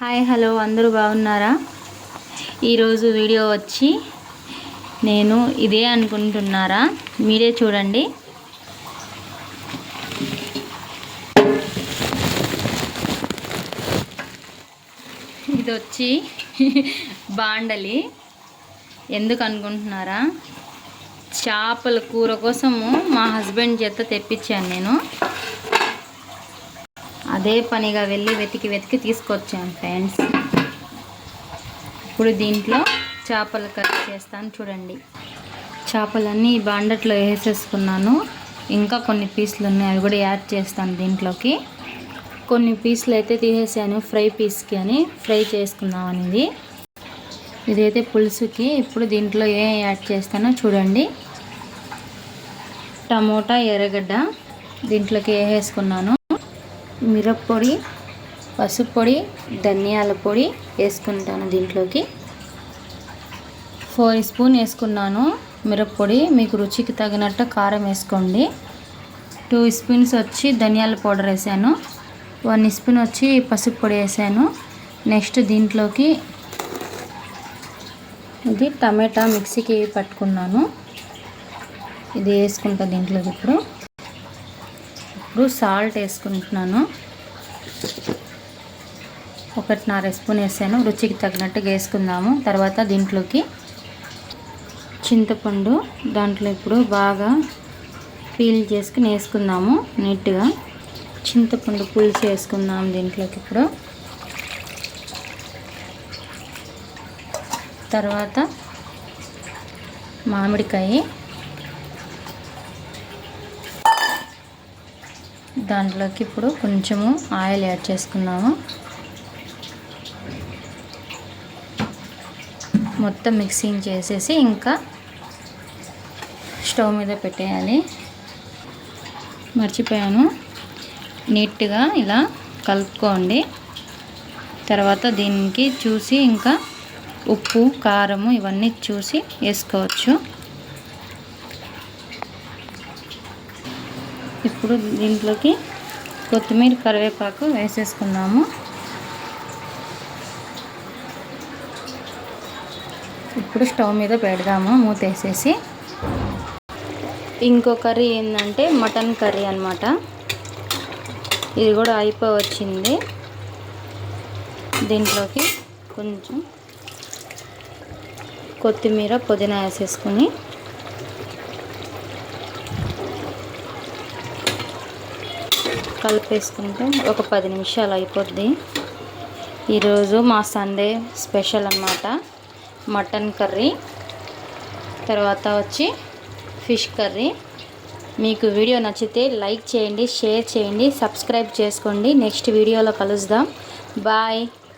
Hi hello అందరూ బాగున్నారా? ఈరోజు వీడియో వచ్చి నేను ఇదే అనుకుంటున్నారా? మీరే చూడండి. ఇది వచ్చి బాండలి. ఎందుకు అనుకుంటున్నారా? చేపల కూర కోసము మా హస్బెండ్ చేత తెప్పించాను నేను. అదే పనిగా వెళ్ళి వెతికి తీసుకొచ్చాను ఫ్రెండ్స్. ఇప్పుడు దీంట్లో చేపల కర్రీ చేస్తాను చూడండి. చేపలన్నీ ఈ బాండట్లో వేసేసుకున్నాను. ఇంకా కొన్ని పీసులు ఉన్నాయి, అవి కూడా యాడ్ చేస్తాను దీంట్లోకి. కొన్ని పీసులు అయితే తీసేసాను ఫ్రై పీస్కి అని, ఫ్రై చేసుకుందాం అనేది. ఇదైతే పులుసుకి. ఇప్పుడు దీంట్లో ఏం యాడ్ చేస్తానో చూడండి. టమోటా, ఎర్రగడ్డ దీంట్లోకి వేసేసుకున్నాను. మిరప్పొడి, పసుపు పొడి, ధనియాల పొడి వేసుకుంటాను దీంట్లోకి. 4 స్పూన్ వేసుకున్నాను మిరప్పొడి. మీకు రుచికి తగినట్టు కారం వేసుకోండి. 2 స్పూన్స్ వచ్చి ధనియాల పౌడర్ వేసాను. 1 స్పూన్ వచ్చి పసుపు పొడి వేసాను. నెక్స్ట్ దీంట్లోకి ఇది టమాటా మిక్సీకి పట్టుకున్నాను, ఇది వేసుకుంటా దీంట్లోకి. ఇప్పుడు సాల్ట్ వేసుకుంటున్నాను. 1.5 స్పూన్ వేసాను. రుచికి తగినట్టుగా వేసుకుందాము. తర్వాత దీంట్లోకి చింతపండు, దాంట్లో ఇప్పుడు బాగా పీల్ చేసుకుని వేసుకుందాము నీట్గా. చింతపండు పులుసు వేసుకుందాము దీంట్లోకి ఇప్పుడు. తర్వాత మామిడికాయ, దాంట్లోకి ఇప్పుడు కొంచెము ఆయిల్ యాడ్ చేసుకున్నాము. మొత్తం మిక్సింగ్ చేసేసి ఇంకా స్టవ్ మీద పెట్టేయాలి. మర్చిపోయాను, నీట్గా ఇలా కలుపుకోండి. తర్వాత దీనికి చూసి ఇంకా ఉప్పు, కారము ఇవన్నీ చూసి వేసుకోవచ్చు. ఇప్పుడు దీంట్లోకి కొత్తిమీర, కరివేపాకు వేసేసుకుందాము. ఇప్పుడు స్టవ్ మీద పెడదాము మూత వేసేసి. ఇంకో కర్రీ ఏంటంటే మటన్ కర్రీ అన్నమాట. ఇది కూడా అయిపోవచ్చింది. దీంట్లోకి కొంచెం కొత్తిమీర, పుదీనా వేసేసుకొని కలిపేసుకుంటే ఒక 10 నిమిషాలు అయిపోద్ది. ఈరోజు మా సండే స్పెషల్ అన్నమాట మటన్ కర్రీ. తర్వాత వచ్చి ఫిష్ కర్రీ. మీకు వీడియో నచ్చితే లైక్ చేయండి, షేర్ చేయండి, సబ్స్క్రైబ్ చేసుకోండి. నెక్స్ట్ వీడియోలో కలుద్దాం. బాయ్.